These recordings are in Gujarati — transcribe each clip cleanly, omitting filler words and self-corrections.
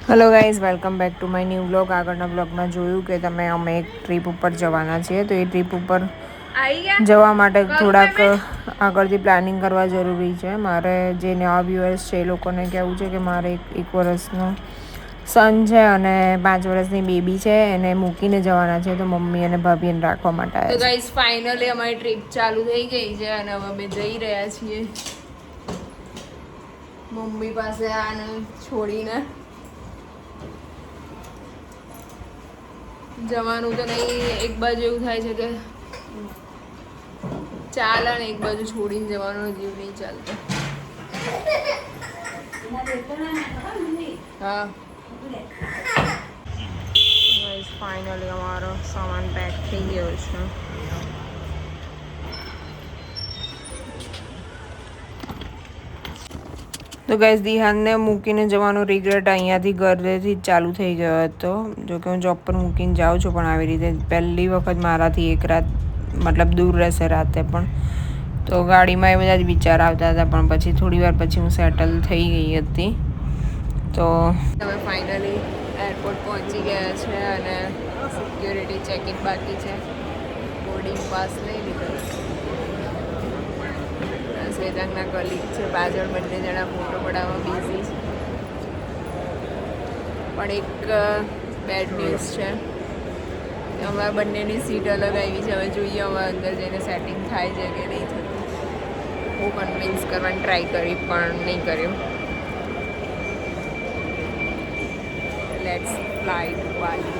Hello guys, welcome back to my new blog. આગળના બ્લોગમાં જોયું કે અમે એક ટ્રીપ ઉપર જવાના છીએ, તો એ ટ્રીપ ઉપર જવા માટે થોડાક આગળથી પ્લાનિંગ કરવા જરૂરી છે. મારે જે નવા વ્યુઅર્સ છે એ લોકોને કહેવું છે કે મારે એક વર્ષનો સન છે અને 5 વર્ષની બેબી છે, એને મૂકીને જવાના છે, તો મમ્મી અને ભાભીને રાખવા માટે આવ્યા છે. તો ગાઈઝ ફાઇનલી અમારી ટ્રીપ ચાલુ થઈ ગઈ છે અને હવે અમે જઈ રહ્યા છીએ મમ્મી પાસે આને છોડીને. જવાનું તો નહીં, એક બાજુ એવું થાય છે કે ચાલે ને એક બાજુ છોડીને જવાનો જીવ નહીં ચાલતો. હા, ફાઇનલી અમારો સામાન પેક થઈ ગયો છે. તો ગાઈઝ, દિહાનને મૂકીને જવાનો રિગ્રેટ અહીંયાથી ઘરેથી જ ચાલુ થઈ ગયો હતો. જોકે હું જોબ પર મૂકીને જાઉં છું, પણ આવી રીતે પહેલી વખત મારાથી એક રાત મતલબ દૂર રહેશે રાતે પણ. તો ગાડીમાં એ બધા જ વિચાર આવતા હતા, પણ પછી થોડી વાર પછી હું સેટલ થઈ ગઈ હતી. તો હવે ફાઇનલી એરપોર્ટ પહોંચી ગયા છે અને સિક્યોરિટી ચેકિંગ બાકી છે. બોર્ડિંગ પાસ લઈ લીધો. શ્વેતાંગના કલીગ છે પાછળ, બંને જણા ફોટો પડાવવામાં બિઝી છે. પણ એક બેડ ન્યૂઝ છે, અમારા બંનેની સીટ અલગ આવી છે. હવે જોઈએ હવે અંદર જઈને સેટિંગ થાય છે કે નહીં થતું. હું કન્વિન્સ કરવાની ટ્રાય કરી પણ નહીં કર્યું. Let's fly to Bali.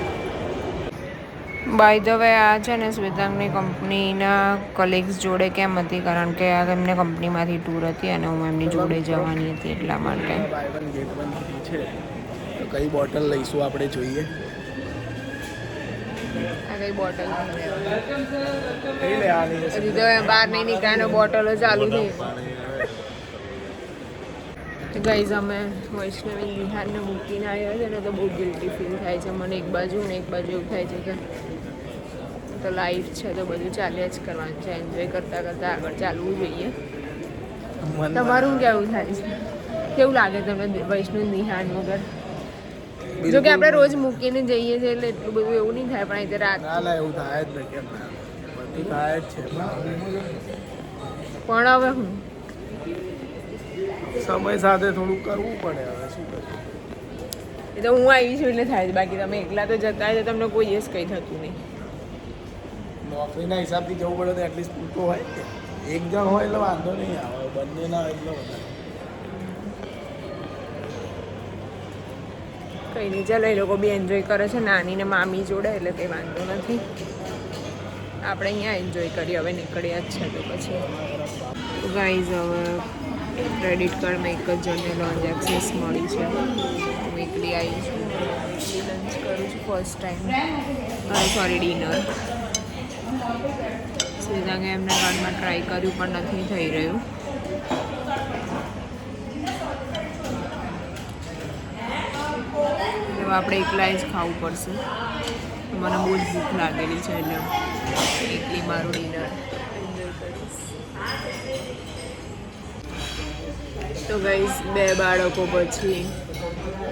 By the way, આ છે ને શ્વેતાંગની કંપનીના કલીગ્સ જોડે કેમ હતી, કારણ કે આ એમને કંપનીમાંથી ટૂર હતી અને હું એમની જોડે જવાની હતી એટલા માટે. છે તો કઈ બોટલ લઈશું આપણે જોઈએ. આ કઈ બોટલ હજી તો બહાર નહીં નીકળ્યા, બોટલો ચાલુ થઈ. ગાઈઝ, અમે વૈષ્ણવી દિહાનને મૂકીને આવ્યા છે ને, તો બહુ ગિલ્ટી ફીલ થાય છે મને. એક બાજુ ને એક બાજુ એવું થાય છે કે તો લાઈફ છે તો બધું ચાલ્યા જ કરવાનું છે, એન્જોય કરતાં કરતાં આગળ ચાલવું જોઈએ. તમારું કેવું થાય છે? કેવું લાગે તમને વૈષ્ણવ દિહાન વગર? જો કે આપણે રોજ મૂકીને જઈએ છીએ એટલે એટલું બધું એવું નહીં થાય, પણ అయితే રાત એવું થાય જ નહીં, કેમ બધું થાય જ છે. પણ હવે હું સમય સાથે થોડું કરવું પડે. હવે શું કરીએ? એ તો હું આવી છું એટલે થાય છે, બાકી તમે એકલા તો જતા હોય તો તમને કોઈ જ કંઈ થતું નહીં. નોકરીના હિસાબથી જવું પડે તો એટલીસ્ટ પૂરતો હોય. એક જણ હોય એટલે વાંધો નહીં આવે, બંને ના હોય એટલે વધારે. કંઈ નહીં, ચાલો, એ લોકો બી એન્જોય કરે છે નાની ને મામી જોડે, એટલે કંઈ વાંધો નથી. આપણે અહીંયા એન્જોય કરીએ. હવે નીકળ્યા જ છે તો પછી ગાઈઝ, હવે ક્રેડિટ કાર્ડમાં એક જ જણને લોન્ચ એક્સેસ મળી છે. હું એકલી આવી છું, લંચ કરું છું ફર્સ્ટ ટાઈમ. Sorry, dinner. શ્વેતાંગે એમના કાર્ડમાં ટ્રાય કર્યું પણ નથી થઈ રહ્યું. હવે આપણે એકલા જ ખાવું પડશે. મને બહુ જ ભૂખ લાગેલી છે એટલે એકલી મારું ડિનર એન્જોય કરીશ. તો ગાઈઝ, 2 બાળકો પછી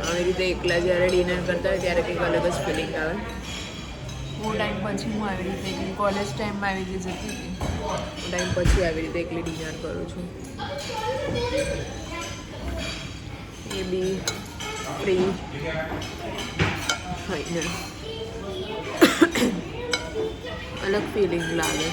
આવી રીતે એકલા જ્યારે ડિનર કરતા હોય ત્યારે કંઈક અલગ જ ફિલિંગ આવે. બહુ ટાઈમ પછી હું આવી રીતે એકલી, કોલેજ ટાઈમમાં આવી રીતે જતી હતી, ટાઈમ પછી આવી રીતે એકલી ડિનર કરું છું. એ બી ફ્રી થઈને અલગ ફિલિંગ લાગે.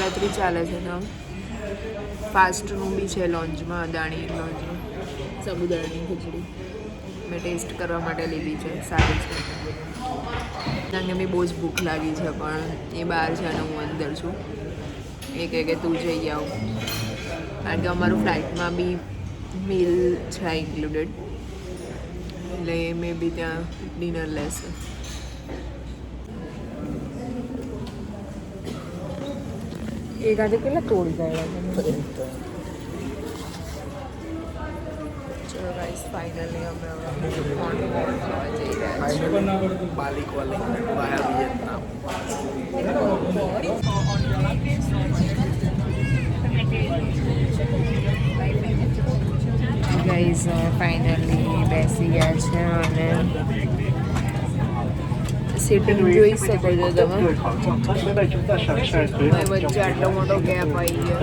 રાત્રિ ચાલે છે તો ફાસ્ટનું બી છે લોન્ચમાં, અદાણી લોન્ચમાં સાબુદાણાની ખીચડી મેં ટેસ્ટ કરવા માટે લીધી છે, સારી છે. મને બી બહુ જ ભૂખ લાગી છે, પણ એ બહાર છે અને હું અંદર છું. એ કહે કે તું જઈ આવ, કારણ કે અમારું ફ્લાઇટમાં બી મીલ છે ઇન્ક્લુડેડ, એટલે એ મેં બી ત્યાં ડિનર લેશે. એક આજે કેટલા તોડી ગયા છે. ચલો ગાઈસ, ફાઇનલી અમે કોર્ન જઈ રહ્યા છીએ. બાલી કોલિંગ વાયા વિયેતનામ. ફાઇનલી બેસી ગયા છે અને સીટિંગ જોઈ શકો છો તમે. વચ્ચે આટલો મોટો ગેપ આવી ગયો.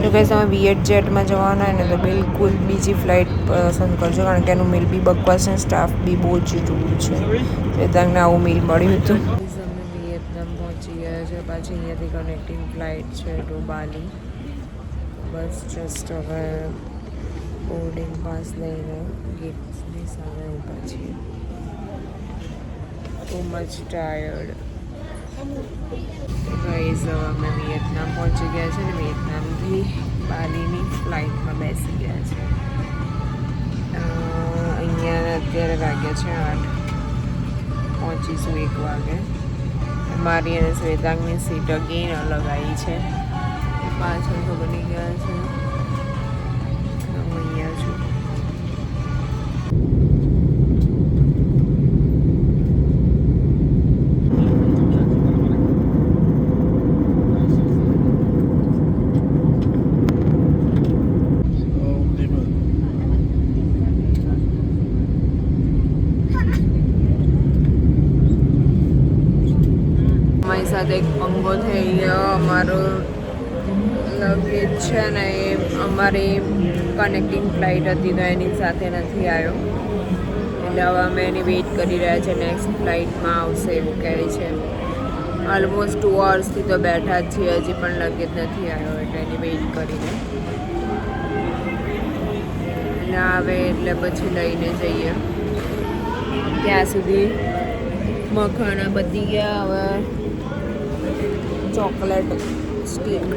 તો કે તમે વિયેટ જેટમાં જવાના હોય ને તો બિલકુલ બીજી ફ્લાઇટ પસંદ કરજો, કારણ કે એનું મિલ બી બકવાસ છે, સ્ટાફ બી બહુ જ રૂડ છે. વેદાંગને આવું મિલ મળ્યું હતું. અમે વિયેતનામ પહોંચી ગયા છે. પાછી અહીંયાથી કનેક્ટિંગ ફ્લાઇટ છે ટુ બાલી. બસ જસ્ટ હવે બોર્ડિંગ પાસ લઈને ગેટની સામે ઊભા છીએ. Too much tired. ગાઈઝ હવે અમે વિયેતનામ પહોંચી ગયા છે ને વિયેતનામથી બાલીની ફ્લાઇટમાં બેસી ગયા છે. અહીંયા અત્યારે વાગ્યા છે 8. પહોંચીશું 1 વાગે. મારી અને શ્વેતાંગની સીટ અગેન અલગ આવી છે. પાછળ તો બની ગયા છે. હું અહીંયા છું. અમારી સાથે એક પંગો થઈ ગયો. અમારો લગેજ છે ને એ અમારી કનેક્ટિંગ ફ્લાઇટ હતી તો એની સાથે નથી આવ્યો, એટલે હવે અમે એની વેઇટ કરી રહ્યા છે. નેક્સ્ટ ફ્લાઇટમાં આવશે એવું કહે છે. ઓલમોસ્ટ 2 અવર્સથી તો બેઠા જ છીએ, હજી પણ લગેજ નથી આવ્યો, એટલે એની વેઇટ કરીને એટલે આવે એટલે પછી લઈને જઈએ. ત્યાં સુધી મખાણા બધી ગયા. હવે ચોકલેટ સ્ટીક.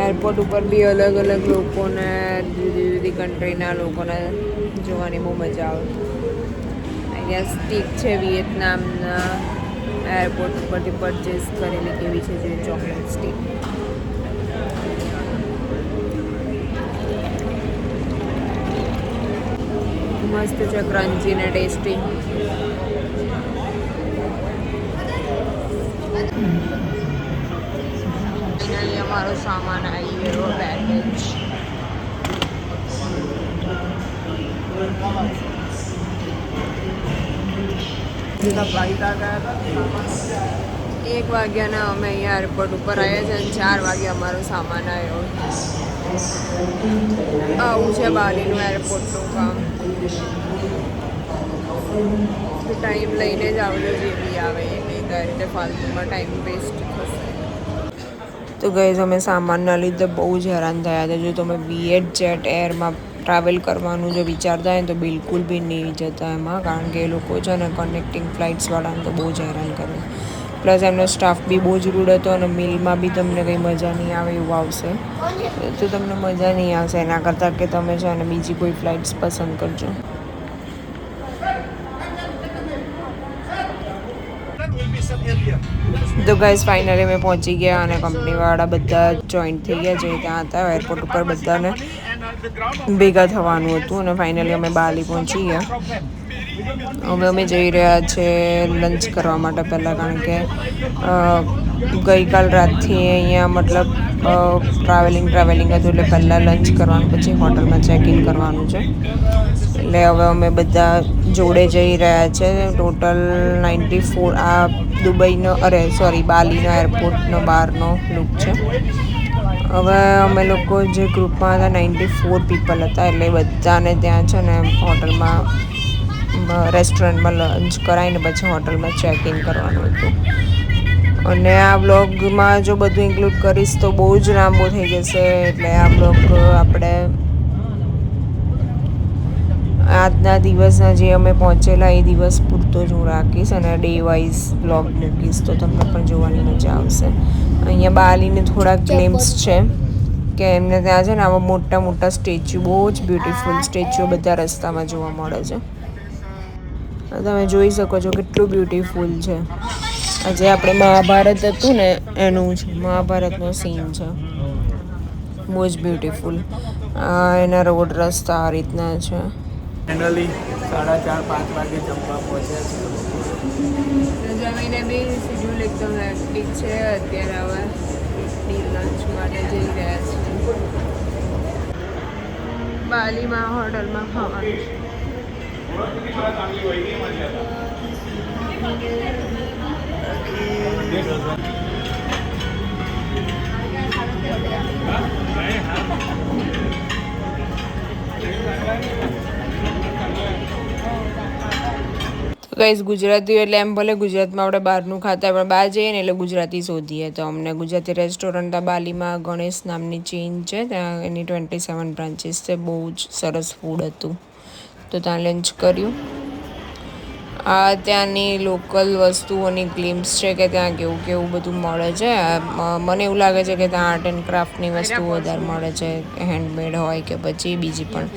એરપોર્ટ ઉપર બી અલગ અલગ લોકોને, જુદી જુદી કન્ટ્રીના લોકોને જોવાની બહુ મજા આવે. અહીંયા સ્ટીક છે વિયેતનામના એરપોર્ટ ઉપરથી પરચેસ કરેલી કેવી છે જે ચોકલેટ સ્ટીક. મસ્ત છે, ક્રન્ચી ને ટેસ્ટી. ફાઇનલી અમારો સામાન આવી ગયો, બેગેજ. ફ્લાઇટ આ ગયા હતા 1 વાગ્યાના અમે અહીંયા એરપોર્ટ ઉપર આવ્યા છે અને 4 વાગે અમારો સામાન આવ્યો. આવું છે બાલીનું એરપોર્ટનું કામ. ટાઈમ લઈને જ આવજો જે બી આવે એ, નહીં તો રીતે ફાલતુમાં ટાઈમ વેસ્ટ થશે. તો ગાઈઝ અમે સામાનના લીધે બહુ જ હેરાન થયા હતા. જો તમે વિયેટ જેટ એરમાં ટ્રાવેલ કરવાનું જો વિચારતા હોય ને તો બિલકુલ બી નહીં જતા એમાં, કારણ કે એ લોકો છે ને કનેક્ટિંગ ફ્લાઇટ્સવાળાને તો બહુ જ હેરાન કરે. પ્લસ એમનો સ્ટાફ બી બહુ જ રૂડ હતો અને મિલમાં બી તમને કંઈ મજા નહીં આવે એવું આવશે. તો તમને મજા નહીં આવશે. એના કરતાં કે તમે છે ને બીજી કોઈ ફ્લાઇટ્સ પસંદ કરજો. તો ગાઈઝ ફાઇનલી અમે પહોંચી ગયા અને કંપનીવાળા બધા જોઈન્ટ થઈ ગયા જે ત્યાં હતા. એરપોર્ટ ઉપર બધાને ભેગા થવાનું હતું અને ફાઇનલી અમે બાલી પહોંચી ગયા. હવે અમે જઈ રહ્યા છે લંચ કરવા માટે પહેલાં, કારણ કે ગઈકાલ રાતથી અહીંયા મતલબ ટ્રાવેલિંગ હતું, એટલે પહેલાં લંચ કરવાનું, પછી હોટલમાં ચેક ઇન કરવાનું છે. એટલે હવે અમે બધા જોડે જઈ રહ્યા છે. ટોટલ 94. આ દુબઈનો બાલીનો એરપોર્ટનો બહારનો લુક છે. હવે અમે લોકો જે ગ્રુપમાં હતા 94 પીપલ હતા, એટલે બધાને ત્યાં છે ને હોટલમાં રેસ્ટોરન્ટમાં લંચ કરાવીને પછી હોટલમાં ચેક ઇન કરવાનું હતું. અને આ બ્લોગમાં જો બધું ઇન્ક્લુડ કરીશ તો બહુ જ લાંબો થઈ જશે, એટલે આ બ્લોગ આપણે આજના દિવસના જે અમે પહોંચેલા એ દિવસ પૂરતો જ હું રાખીશ અને ડે વાઇઝ બ્લોગ મૂકીશ, તો તમને પણ જોવાની મજા આવશે. અહીંયા બાલીને થોડાક ગ્લિમ્સ છે કે એમને ત્યાં છે ને આવા મોટા મોટા સ્ટેચ્યુ, બહુ જ બ્યુટિફુલ સ્ટેચ્યુ બધા રસ્તામાં જોવા મળે છે. તમે જોઈ શકો છો કેટલું બ્યુટિફુલ છે. આજે આપણે મહાભારત હતું ને એનું છે, મહાભારતનો સીન છે. બહુ જ બ્યુટિફુલ. એના રોડ રસ્તા આ રીતના છે. ફાઇનલી 4:30-5 વાગે જમવા પહોંચ્યા છે. જમીને બી શેડ્યુલ એકદમ હેક્ટિક છે. અત્યારે હવે લંચ માટે જઈ રહ્યા છીએ. બાલીમાં હોટલમાં ખાવાનું છે. ગાઈઝ ગુજરાતીઓ એટલે એમ ભલે ગુજરાતમાં આપણે બહારનું ખાતા પણ બહાર જઈએ ને એટલે ગુજરાતી શોધીએ. તો અમને ગુજરાતી રેસ્ટોરન્ટ બાલીમાં ગણેશ નામની ચેઇન છે, ત્યાં એની 27 બ્રાન્ચીસ છે. બહુ જ સરસ ફૂડ હતું, તો ત્યાં લંચ કર્યું. આ ત્યાંની લોકલ વસ્તુઓની ગ્લિમ્સ છે કે ત્યાં કેવું કેવું બધું મળે છે. મને એવું લાગે છે કે ત્યાં આર્ટ એન્ડ ક્રાફ્ટની વસ્તુ વધારે મળે છે, હેન્ડમેડ હોય કે પછી બીજી પણ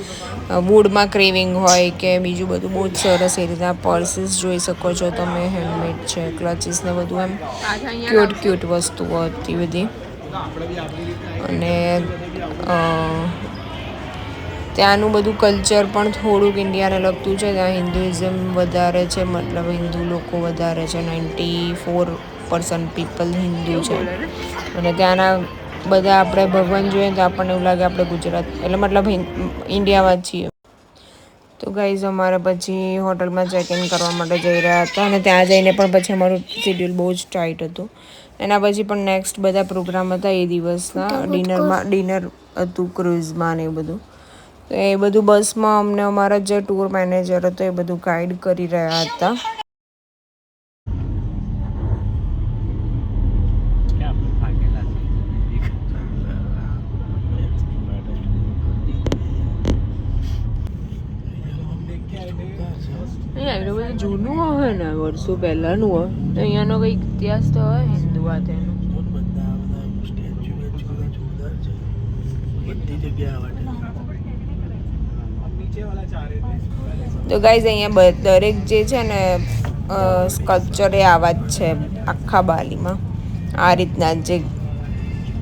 વુડમાં ક્રેવિંગ હોય કે બીજું બધું. બહુ જ સરસ એ રીતના પર્સીસ જોઈ શકો છો તમે, હેન્ડમેડ છે, ક્લચીસ ને બધું એમ ક્યુટ વસ્તુઓ હતી બધી. અને ત્યાંનું બધું કલ્ચર પણ થોડુંક ઇન્ડિયાને લગતું છે. ત્યાં હિન્દુઇઝમ વધારે છે, મતલબ હિન્દુ લોકો વધારે છે. 94% પીપલ હિન્દુ છે. અને ત્યાંના બધા આપણે ભગવાન જોઈએ તો આપણને એવું લાગે આપણે ગુજરાત એટલે મતલબ ઇન્ડિયામાં જ છીએ. તો ગાઈઝ અમારે પછી હોટલમાં ચેક ઇન કરવા માટે જઈ રહ્યા હતા. અને ત્યાં જઈને પણ પછી અમારું શેડ્યુલ બહુ જ ટાઈટ હતું. એના પછી પણ નેક્સ્ટ બધા પ્રોગ્રામ હતા એ દિવસના. ડિનર હતું ક્રૂઝમાં ને એ બધું. તો એ બધું બસમાં અમને અમારા જે ટૂર મેનેજર હતો એ બધું ગાઈડ કરી રહ્યા હતા. અહીંયા બધું જૂનું હોય ને, વર્ષો પહેલાંનું હોય તો અહીંયાનો કંઈક ઇતિહાસ તો હોય હિન્દુ આ તેનો. તો ગાઈઝ અહીંયા દરેક જે છે ને સ્કલ્પચર એ આવા જ છે આખા બાલીમાં, આ રીતના જે.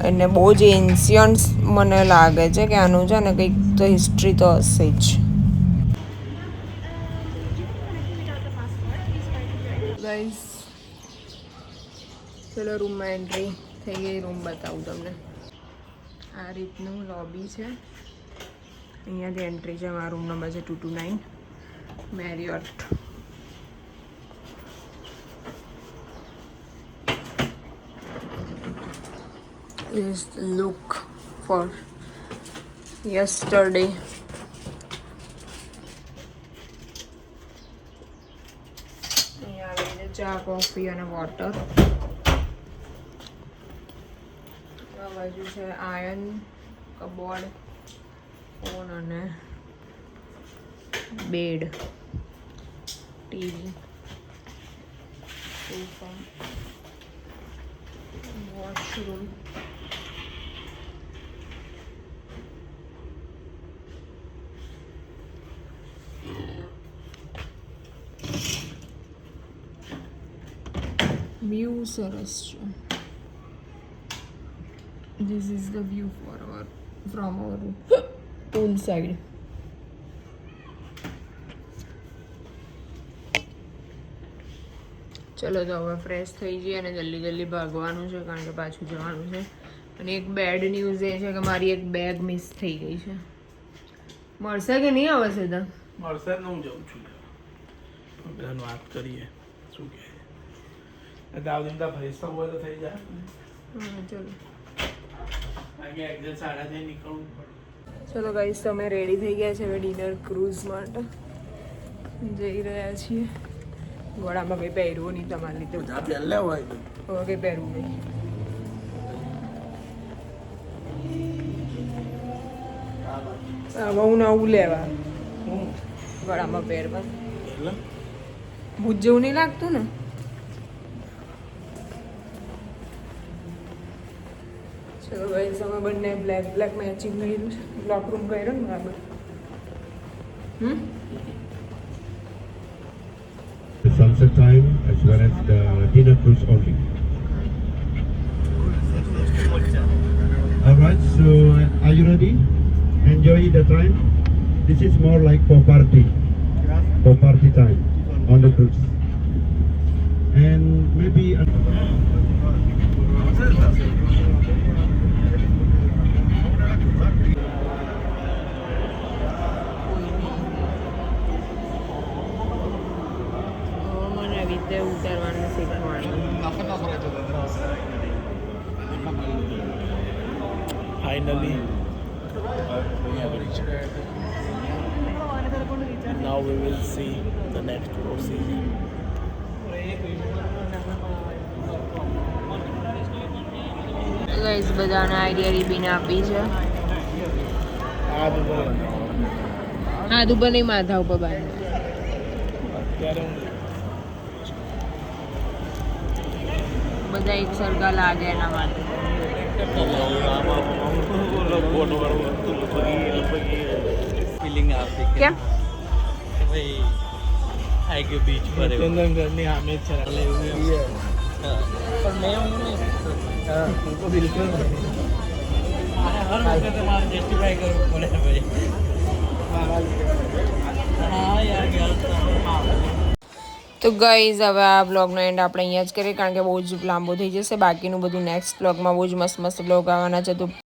અને બહુ જ એન્શિયન્ટ મને લાગે છે કે આનું છે ને કંઈક તો હિસ્ટ્રી તો હશે જ. ગાઈઝ ચલો રૂમમાં એન્ટ્રી થઈ ગઈ. રૂમ બતાવું તમને. આ રીતનું લોબી છે, અહીંયાથી એન્ટ્રી છે. મારા રૂમ નંબર છે 229 Marriott. Is look for yesterday. અહીંયા આવી રીતે ચા, કોફી અને વોટર. આ બાજુ છે આયર્ન કબોર્ડ, ફોન અને bed, TV, sofa, washroom. View સરસ છે. This is the view from our pool side. ચલો તો હવે ફ્રેશ થઈ જઈએ અને જલ્દી ભાગવાનું છે, કારણ કે પાછું જવાનું છે. અને એક બેડ ન્યૂઝ એ છે કે મારી એક બેગ મિસ થઈ ગઈ છે. મળશે કે નહીં આવે સીધા? મળશે જ. હું જઉં છું, બધાને વાત કરીએ શું કહે. દાવદીન ફ્રેશ થવું હોય તો થઈ જાય. હા ચલો. એક્ઝેક્ટ 6:30 નીકળવું પડે. ચલો ગાઈસ, તમે રેડી થઈ ગયા છે હવે ડિનર ક્રૂઝ માટે જઈ રહ્યા છીએ. ગોળામાં કંઈ પહેરવું નહીં તમારે લીધે. પહેલા હોય હવે કંઈ પહેરવું નહીં. હવે હું નવું લેવા ગળામાં પહેરવા. ભૂત જેવું નહીં લાગતું ને? ચલો ગાઈસ, અમે બંને બ્લેક મેચિંગ કર્યું છે. બ્લોક રૂમ કર્યો ને બરાબર. The sunset time as well as the dinner cruise only. Alright, so are you ready? Enjoy the time. This is more like for party time on the cruise. and maybe મને આવી રીતે ઉતારવાનું શીખવાનું. Finally, now we will see the next procedure. Guys બધાને આઈડિયા રીબીને આપી છે. આ બધું હાથ ઉપર નહીં, માથા ઉપર બાંધ. અત્યારે બધા એક સરખા લાગે એના માટે. ફિલિંગ આવતી કે કેમ? ભાઈ આઈ ગયો બીચ પર એવું. ઘરની સામે જ છે એટલે એવું એમ. હા. પણ મેં એવું નહીં હા, હું તો બિલકુલ નહીં. મારે હર વખતે મારે જસ્ટિફાઈ કરવું પડે ભાઈ. મારા લીધે. હા યાર ગર્લ્સ તો ગાઈઝ હવે આ બ્લોગનો એન્ડ આપણે અહીંયા જ કરીએ, કારણ કે બહુ જ લાંબો થઈ જશે. બાકીનું બધું નેક્સ્ટ બ્લોગમાં બહુ જ મસ્ત મસ્ત બ્લોગ આવવાના છે. તો